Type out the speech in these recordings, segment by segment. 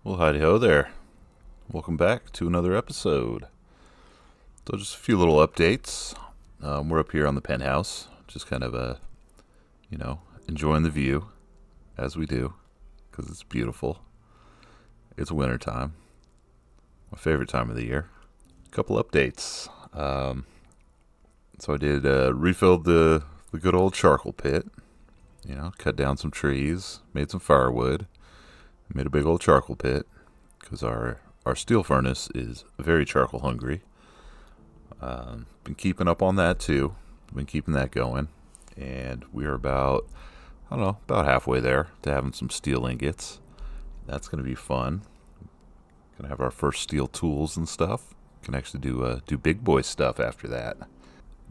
Well, howdy ho there. Welcome back to another episode. So, just a few little updates. We're up here on the penthouse, just kind of enjoying the view as we do, because it's beautiful. It's winter time, my favorite time of the year. A couple updates. So I did refilled the good old charcoal pit. Cut down some trees, made some firewood, made a big old charcoal pit because our steel furnace is very charcoal hungry. Been keeping up on that too. Been keeping that going, and we are about halfway there to having some steel ingots. That's going to be fun. Gonna have our first steel tools and stuff. Can actually do big boy stuff after that.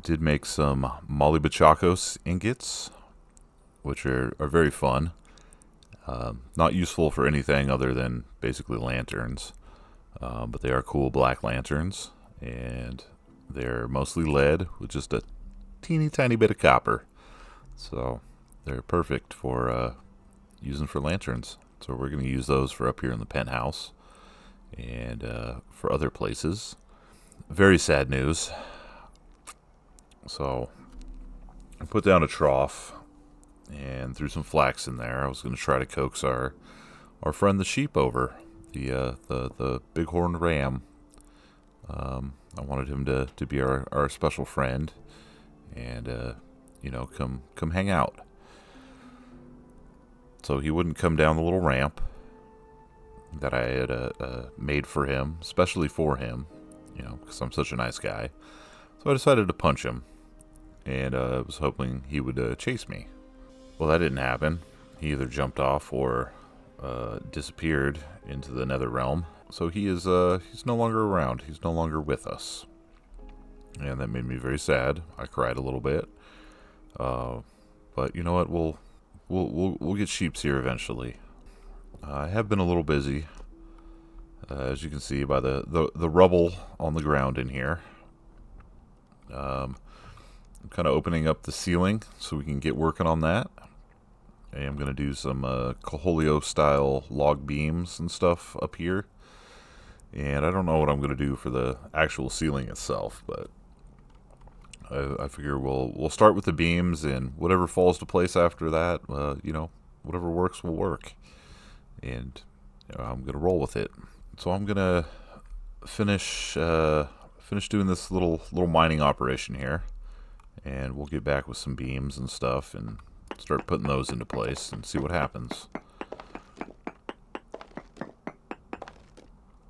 Did make some Molly Bachacos ingots, which are very fun. Not useful for anything other than basically lanterns, but they are cool black lanterns, and they're mostly lead with just a teeny tiny bit of copper. So they're perfect for using for lanterns. So we're going to use those for up here in the penthouse and for other places. Very sad news. So I put down a trough and threw some flax in there. I was going to try to coax our friend the sheep over, the bighorn ram. I wanted him to be our special friend and come hang out. So he wouldn't come down the little ramp that I had made for him, especially for him, because I'm such a nice guy. So I decided to punch him, and I was hoping he would chase me. Well, that didn't happen. He either jumped off or disappeared into the nether realm. So he's no longer around. He's no longer with us, and that made me very sad. I cried a little bit, but you know what? We'll get sheeps here eventually. I have been a little busy, as you can see by the rubble on the ground in here. I'm kind of opening up the ceiling so we can get working on that. And I'm going to do some Caholio style log beams and stuff up here. And I don't know what I'm going to do for the actual ceiling itself, but I figure we'll start with the beams, and whatever falls to place after that, whatever works will work. And I'm going to roll with it. So I'm going to finish doing this little mining operation here, and we'll get back with some beams and stuff and start putting those into place and see what happens.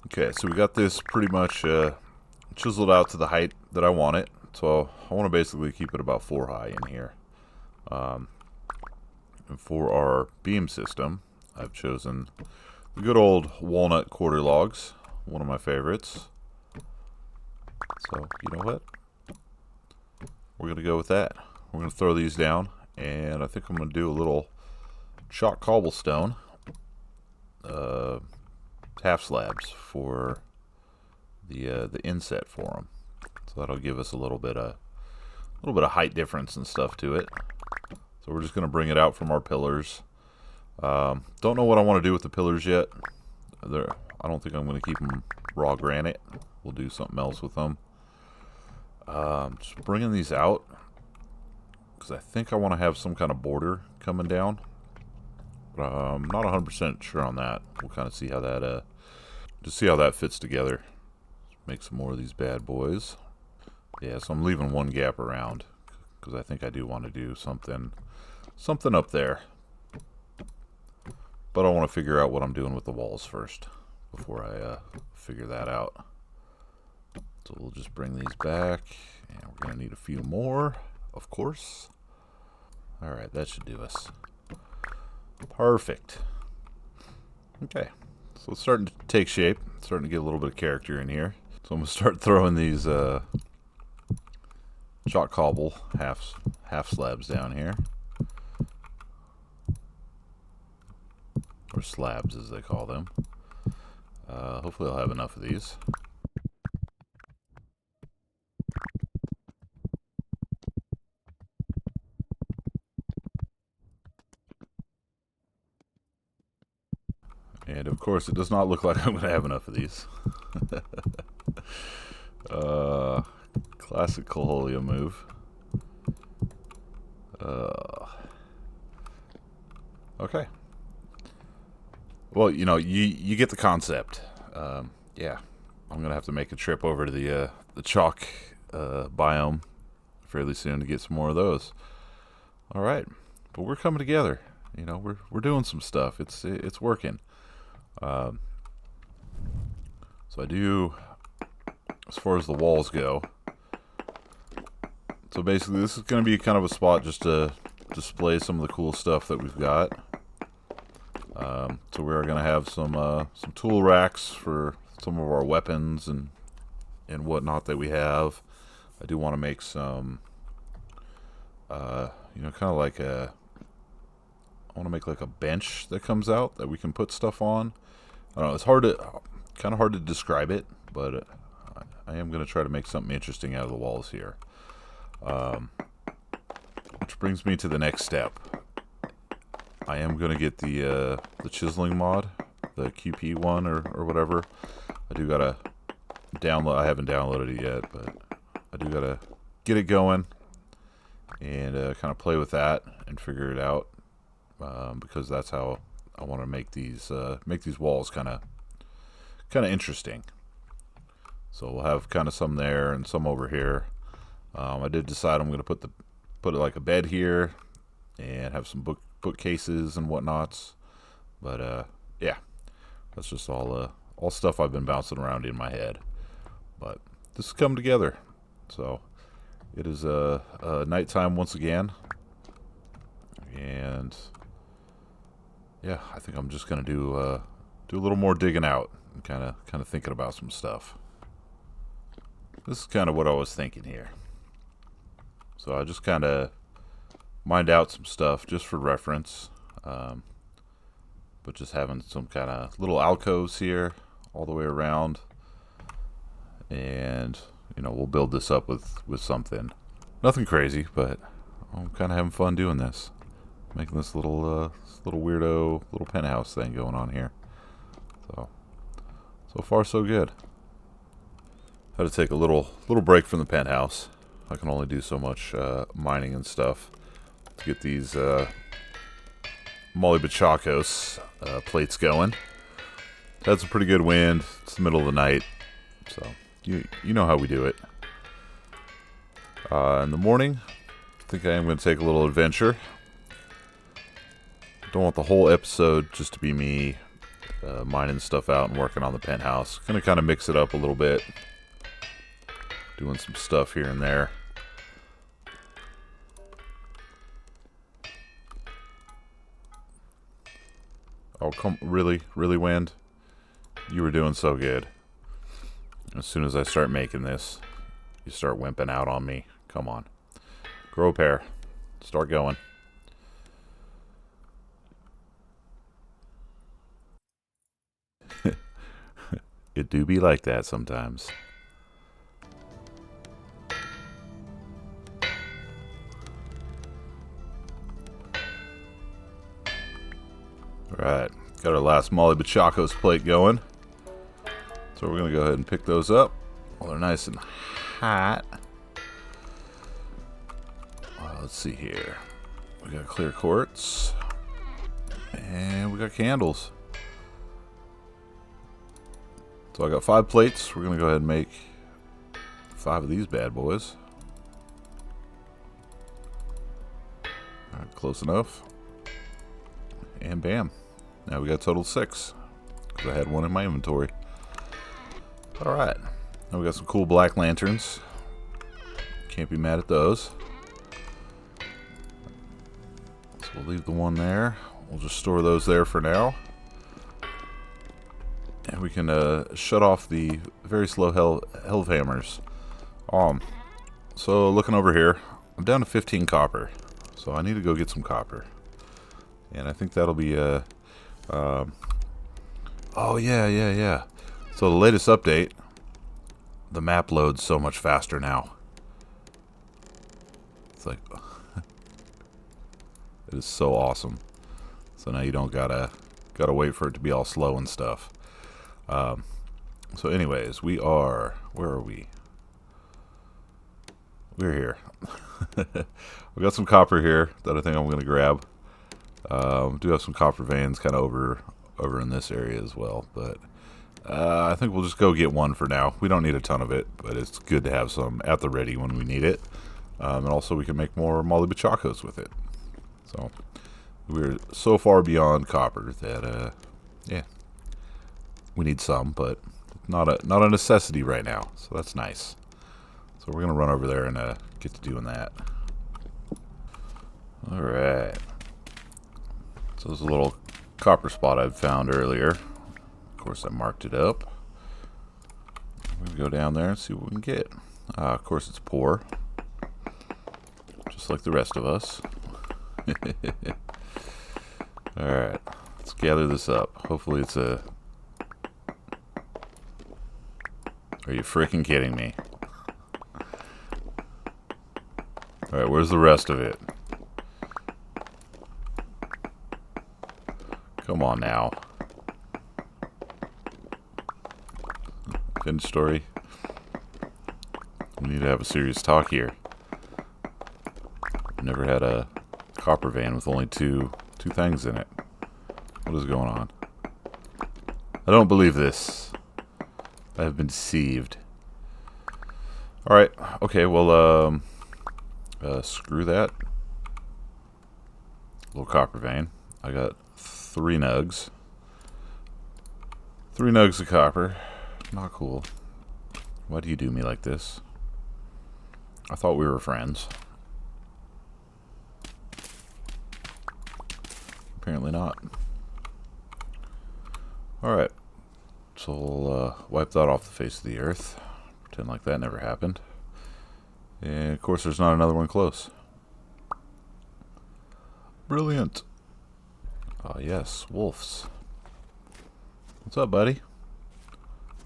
Okay, so we got this pretty much chiseled out to the height that I want it. So I want to basically keep it about 4 high in here. And for our beam system, I've chosen the good old walnut quarter logs, one of my favorites. So, you know what? We're going to go with that. We're going to throw these down, and I think I'm going to do a little chalk cobblestone half slabs for the inset for them. So that'll give us a little bit of height difference and stuff to it. So we're just going to bring it out from our pillars. Don't know what I want to do with the pillars yet. I don't think I'm going to keep them raw granite. We'll do something else with them. Just bringing these out because I think I want to have some kind of border coming down. But I'm not 100% sure on that. We'll kind of see how that just see how that fits together. Make some more of these bad boys. Yeah, so I'm leaving one gap around because I think I do want to do something up there. But I want to figure out what I'm doing with the walls first before I figure that out. So we'll just bring these back, and we're going to need a few more, of course. Alright, that should do us. Perfect. Okay, so it's starting to take shape. It's starting to get a little bit of character in here. So I'm going to start throwing these chalk cobble half slabs down here. Or slabs, as they call them. Hopefully I'll have enough of these. And And of course, it does not look like I'm going to have enough of these. Classic Coolholio move. Okay. Well, you know, you get the concept. Yeah, I'm gonna have to make a trip over to the chalk biome fairly soon to get some more of those. All right, but we're coming together. You know, we're doing some stuff. It's working. So I do, as far as the walls go. So basically, this is going to be kind of a spot just to display some of the cool stuff that we've got. So we are going to have some tool racks for some of our weapons and whatnot that we have. I do want to make some, you know, kind of like I want to make like a bench that comes out that we can put stuff on. I don't know, it's kind of hard to describe it, but I am going to try to make something interesting out of the walls here. Which brings me to the next step. I am going to get the chiseling mod, the QP one or whatever. I do got to download. I haven't downloaded it yet, but I do got to get it going and kind of play with that and figure it out, because that's how I want to make these walls kind of interesting. So we'll have kind of some there and some over here. I did decide I'm going to put it like a bed here and have some bookcases and whatnots. But yeah, that's just all stuff I've been bouncing around in my head. But this has come together. So it is nighttime once again, and yeah, I think I'm just gonna do a little more digging out and kind of thinking about some stuff. This is kind of what I was thinking here. So I just kind of mined out some stuff just for reference, but just having some kind of little alcoves here all the way around, and you know, we'll build this up with something. Nothing crazy, but I'm kind of having fun doing this, making this little weirdo little penthouse thing going on here. So far so good. Had to take a little break from the penthouse. I can only do so much mining and stuff to get these Molly Bachacos plates going. Had some pretty good wind. It's the middle of the night, so you know how we do it. In the morning, I think I am going to take a little adventure. Don't want the whole episode just to be me mining stuff out and working on the penthouse. Gonna kind of mix it up a little bit, doing some stuff here and there. Oh, really, wind? You were doing so good. As soon as I start making this, you start wimping out on me. Come on. Grow a pair. Start going. It do be like that sometimes. Alright, got our last Molly Bachacos plate going. So we're going to go ahead and pick those up while they're nice and hot. Let's see here. We got clear quartz. And we got candles. So I got 5 plates. We're going to go ahead and make 5 of these bad boys. Alright, close enough. And bam. Now we got a total of 6. Because I had 1 in my inventory. Alright. Now we got some cool black lanterns. Can't be mad at those. So we'll leave the one there. We'll just store those there for now. And we can shut off the very slow hellhammers. So looking over here, I'm down to 15 copper. So I need to go get some copper. And I think that'll be oh yeah. So the latest update, the map loads so much faster now. It's like it is so awesome. So now you don't gotta Gotta wait for it to be all slow and stuff. So anyways, where are we? We're here. We got some copper here that I think I'm gonna grab. Do have some copper veins kind of over in this area as well, but I think we'll just go get one for now. We don't need a ton of it, but it's good to have some at the ready when we need it. And also we can make more molly bachacos with it. So we're so far beyond copper that yeah, we need some, but not a necessity right now. So that's nice. So we're gonna run over there and get to doing that. All right. So there's a little copper spot I found earlier. Of course, I marked it up. We're gonna go down there and see what we can get. Of course, it's poor, just like the rest of us. All right, let's gather this up. Hopefully, it's a. Are you freaking kidding me? All right, where's the rest of it? Come on now. Finished story. We need to have a serious talk here. I've never had a copper vein with only two things in it. What is going on? I don't believe this. I have been deceived. Alright, okay, well, screw that. Little copper vein. I got 3 nugs. 3 nugs of copper. Not cool. Why do you do me like this? I thought we were friends. Apparently not. Alright. So we'll wipe that off the face of the earth. Pretend like that never happened. And of course there's not another one close. Brilliant. Oh yes, wolves. What's up, buddy?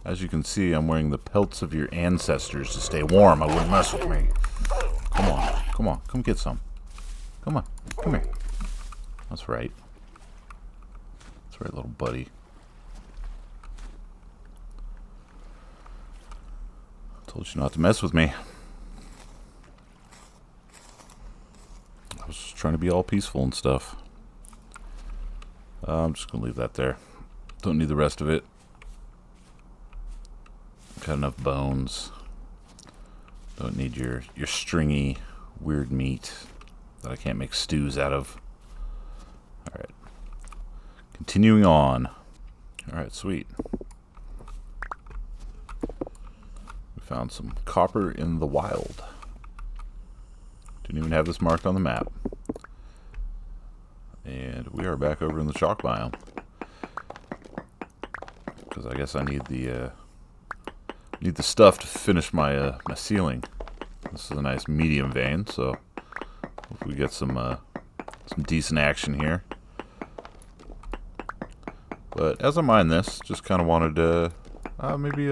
As you can see, I'm wearing the pelts of your ancestors to stay warm. I wouldn't mess with me. Come on, come on, come get some. Come on, come here. That's right. That's right, little buddy. Told you not to mess with me. I was just trying to be all peaceful and stuff. I'm just gonna leave that there. Don't need the rest of it. Got enough bones. Don't need your stringy, weird meat that I can't make stews out of. Alright. Continuing on. Alright, sweet. We found some copper in the wild. Didn't even have this marked on the map. And we are back over in the chalk biome. Because I guess I need the stuff to finish my my ceiling. This is a nice medium vein, so hopefully we get some decent action here. But as I mine this, just kind of wanted to maybe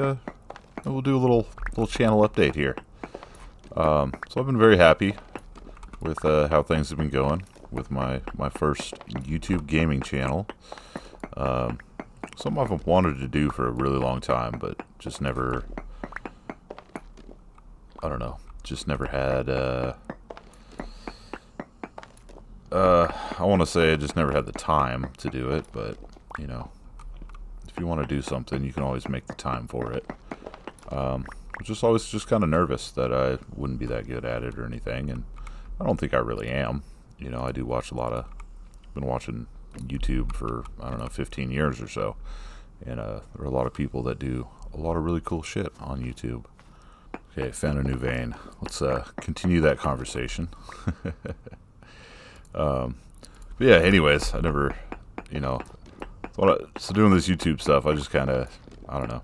we'll do a little channel update here. So I've been very happy with how things have been going with my first YouTube gaming channel. Something I've wanted to do for a really long time, but just never, I don't know, just never had, I want to say I just never had the time to do it, but, you know, if you want to do something, you can always make the time for it. I'm just always just kind of nervous that I wouldn't be that good at it or anything, and I don't think I really am. You know, I do watch a lot of, been watching YouTube for, I don't know, 15 years or so, and there are a lot of people that do a lot of really cool shit on YouTube. Okay, found a new vein. Let's continue that conversation. But yeah, anyways, I never, you know, so doing this YouTube stuff, I just kind of, I don't know,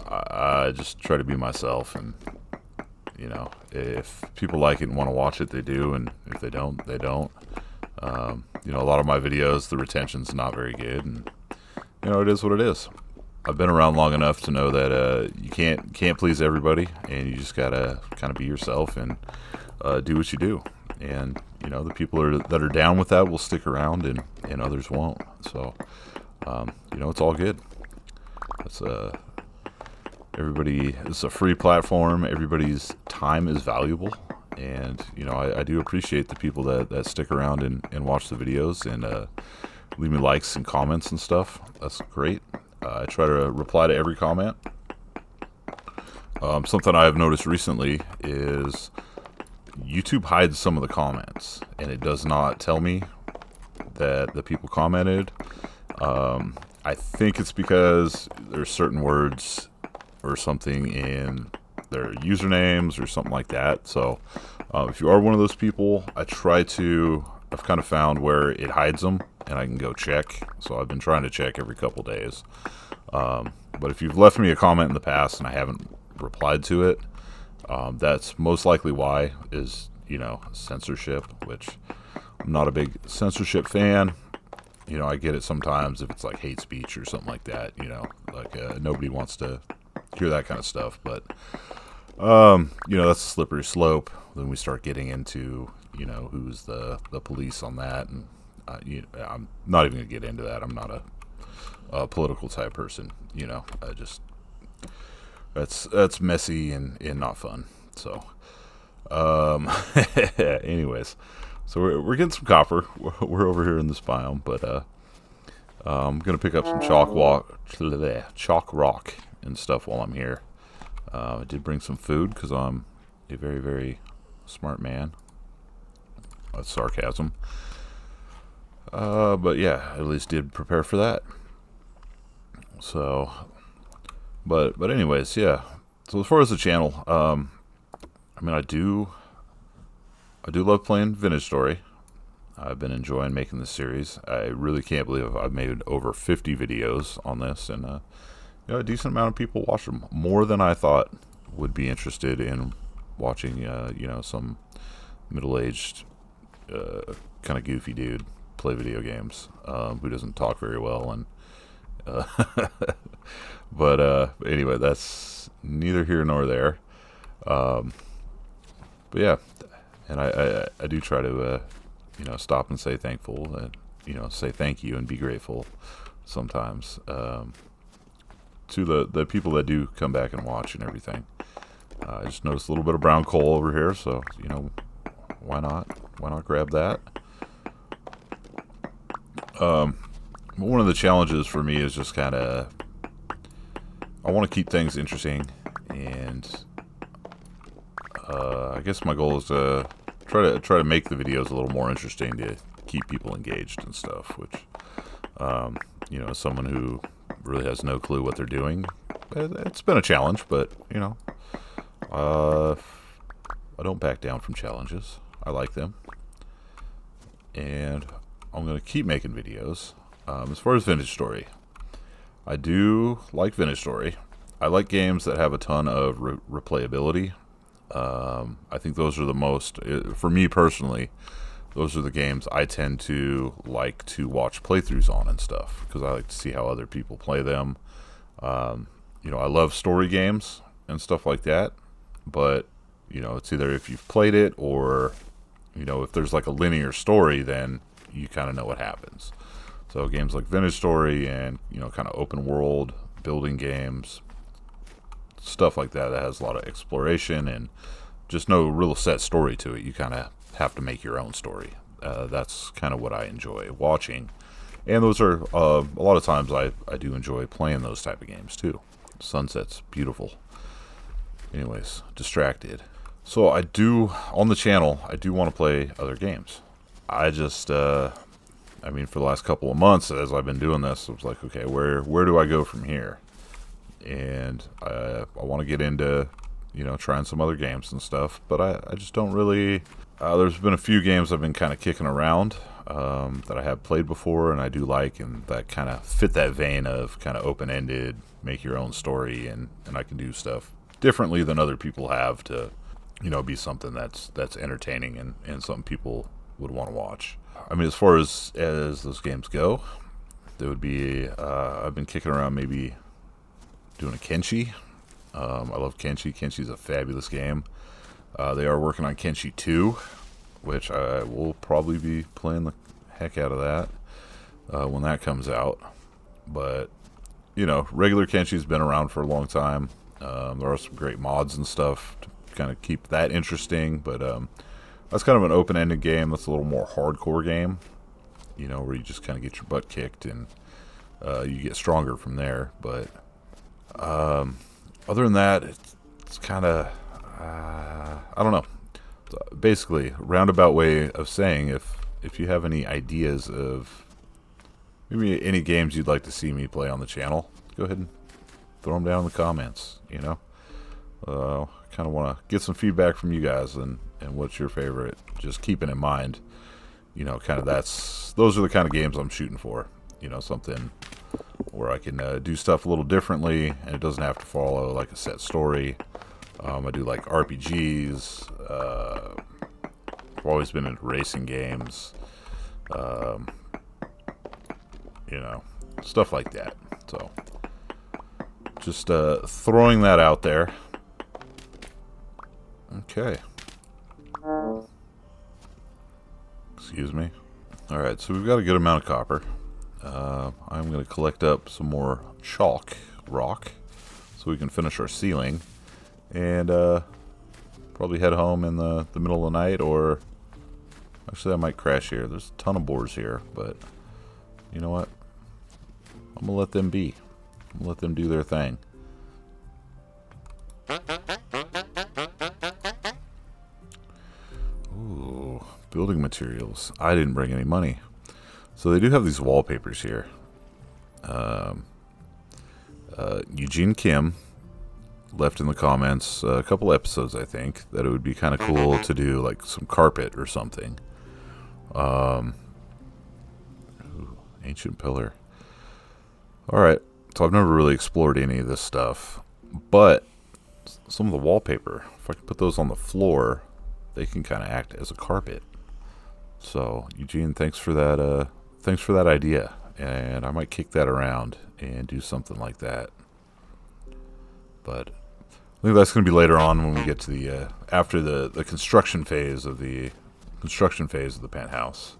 I just try to be myself, and you know, if people like it and want to watch it, they do, and if they don't, they don't. You know, a lot of my videos, the retention's not very good, and you know, it is what it is. I've been around long enough to know that you can't please everybody, and you just gotta kind of be yourself and do what you do. And the people that are down with that will stick around, and others won't. So, it's all good. It's everybody. It's a free platform. Everybody's time is valuable, and I do appreciate the people that stick around and watch the videos and leave me likes and comments and stuff. That's great. I try to reply to every comment. Something I've noticed recently is YouTube hides some of the comments, and it does not tell me that the people commented. I think it's because there's certain words or something in their usernames or something like that. So if you are one of those people, I've kind of found where it hides them, and I can go check. So I've been trying to check every couple days. But if you've left me a comment in the past and I haven't replied to it, that's most likely why, is censorship, which I'm not a big censorship fan. I get it sometimes if it's like hate speech or something like that, nobody wants to hear that kind of stuff. But that's a slippery slope. Then we start getting into who's the police on that, and I'm not even gonna get into that. I'm not a political type person. I just that's messy and not fun. So anyways, so we're getting some copper. We're over here in this biome, but I'm gonna pick up some chalk rock and stuff while I'm here. I did bring some food because I'm a very, very smart man. That's sarcasm. But yeah, at least did prepare for that. So, but anyways, yeah. So as far as the channel, I do love playing Vintage Story. I've been enjoying making this series. I really can't believe I've made over 50 videos on this, and a decent amount of people watch them. More than I thought would be interested in watching, some middle-aged, kind of goofy dude play video games who doesn't talk very well. And but anyway, that's neither here nor there. But yeah, and I do try to stop and say thankful, and say thank you and be grateful sometimes to the people that do come back and watch and everything. I just noticed a little bit of brown coal over here, so why not grab that. One of the challenges for me is just kind of, I want to keep things interesting, and I guess my goal is to try to make the videos a little more interesting to keep people engaged and stuff, which as someone who really has no clue what they're doing, it's been a challenge, but I don't back down from challenges. I like them, and I'm going to keep making videos. As far as Vintage Story, I do like Vintage Story. I like games that have a ton of replayability. I think those are the most, for me personally, those are the games I tend to like to watch playthroughs on and stuff, because I like to see how other people play them. I love story games and stuff like that, but it's either if you've played it, or if there's like a linear story, then you kind of know what happens. So games like Vintage Story and kind of open world building games, stuff like that has a lot of exploration and just no real set story to it. You kind of have to make your own story. That's kind of what I enjoy watching, and those are a lot of times I do enjoy playing those type of games too. Sunset's beautiful. Anyways, distracted. So I do, on the channel, I do want to play other games. I just for the last couple of months as I've been doing this, I was like, okay, where do I go from here? And I want to get into trying some other games and stuff, but I just don't really. There's been a few games I've been kind of kicking around that I have played before and I do like, and that kind of fit that vein of kind of open-ended, make your own story, and I can do stuff differently than other people have to be something that's entertaining and something people would want to watch. As far as those games go, there would be I've been kicking around maybe doing a Kenshi. I love Kenshi. Kenshi's a fabulous game. They are working on Kenshi 2, which I will probably be playing the heck out of that when that comes out. But, you know, regular Kenshi's been around for a long time. There are some great mods and stuff to kind of keep that interesting, but that's kind of an open-ended game. That's a little more hardcore game, you know, where you just kind of get your butt kicked and you get stronger from there. But other than that, it's kind of, I don't know. Basically, roundabout way of saying, if you have any ideas of maybe any games you'd like to see me play on the channel, go ahead and throw them down in the comments, you know. Kind of want to get some feedback from you guys and what's your favorite. Just keeping in mind, you know, kind of those are the kind of games I'm shooting for. You know, something where I can do stuff a little differently and it doesn't have to follow like a set story. I do like RPGs. I've always been into racing games. You know, stuff like that. So, just throwing that out there. Okay. Excuse me. Alright, so we've got a good amount of copper. I'm going to collect up some more chalk rock so we can finish our ceiling. And probably head home in the middle of the night, or actually I might crash here. There's a ton of boars here, but you know what? I'm going to let them be. I'm going to let them do their thing. Ooh, building materials. I didn't bring any money. So they do have these wallpapers here. Eugene Kim left in the comments a couple episodes, I think, that it would be kind of cool to do like some carpet or something. Ooh, ancient pillar. Alright, so I've never really explored any of this stuff, but some of the wallpaper, if I can put those on the floor, they can kind of act as a carpet. So, Eugene, thanks for that idea, and I might kick that around and do something like that. But I think that's going to be later on when we get to the after the construction phase of the penthouse.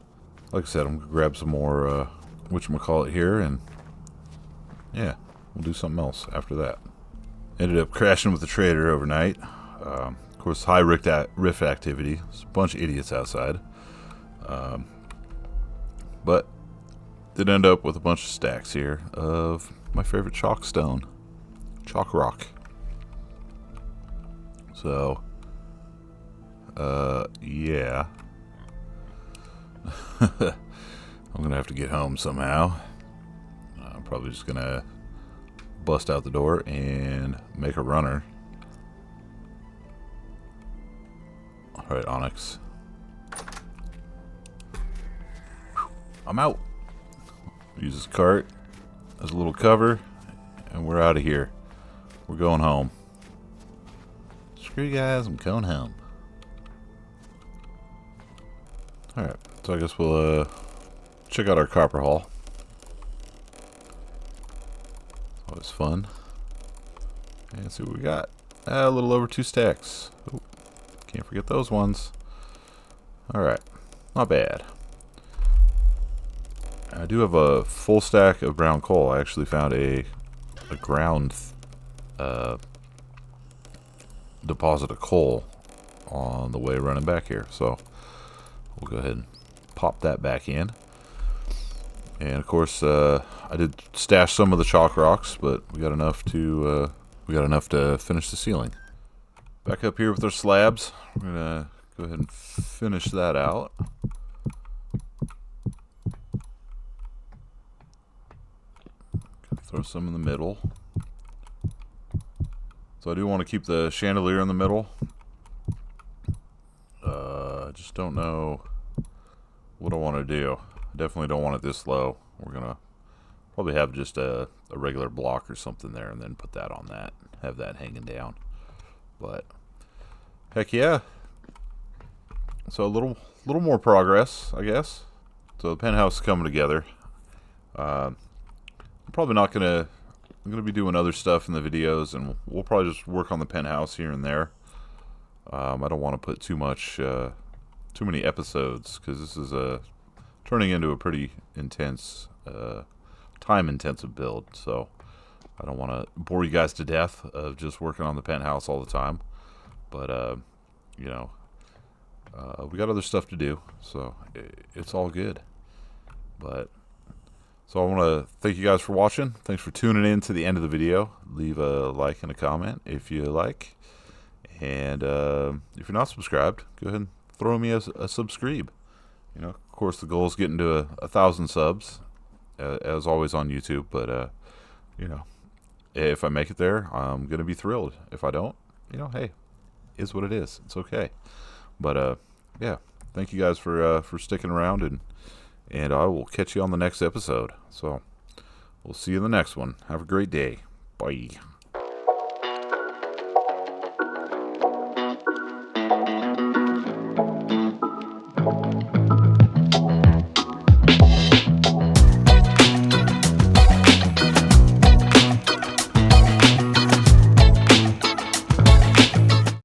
Like I said, I'm gonna grab some more whatchamacallit here, and yeah, we'll do something else after that. Ended up crashing with the trader overnight. Of course, high rift activity. There's a bunch of idiots outside. But did end up with a bunch of stacks here of my favorite chalk stone, chalk rock. So, yeah. I'm gonna have to get home somehow. I'm probably just gonna bust out the door and make a runner. Alright, Onyx. I'm out. Use this cart as a little cover, and we're out of here. We're going home. Screw you guys, I'm going home. Alright, so I guess we'll check out our copper haul. Always fun. And see what we got. A little over 2 stacks. Oh, can't forget those ones. Alright, not bad. I do have a full stack of brown coal. I actually found a ground deposit of coal on the way running back here. So we'll go ahead and pop that back in. And of course, I did stash some of the chalk rocks, but we got enough to finish the ceiling. Back up here with our slabs. We're gonna go ahead and finish that out. Throw some in the middle. So I do want to keep the chandelier in the middle. I just don't know what I want to do. I definitely don't want it this low. We're gonna probably have just a regular block or something there, and then put that on that. Have that hanging down. But heck yeah. So a little more progress, I guess. So the penthouse is coming together. I'm probably not gonna. I'm gonna be doing other stuff in the videos, and we'll probably just work on the penthouse here and there. I don't want to put too much too many episodes, because this is turning into a pretty intense, time-intensive build. So I don't want to bore you guys to death of just working on the penthouse all the time. But you know, we got other stuff to do, so it's all good. But so I want to thank you guys for watching. Thanks for tuning in to the end of the video. Leave a like and a comment if you like. And if you're not subscribed, go ahead and throw me a subscribe. You know, of course, the goal is getting to 1,000 subs, as always on YouTube. But you know, if I make it there, I'm gonna be thrilled. If I don't, you know, hey, is what it is. It's okay. But yeah, thank you guys for sticking around, and I will catch you on the next episode. So we'll see you in the next one. Have a great day. Bye.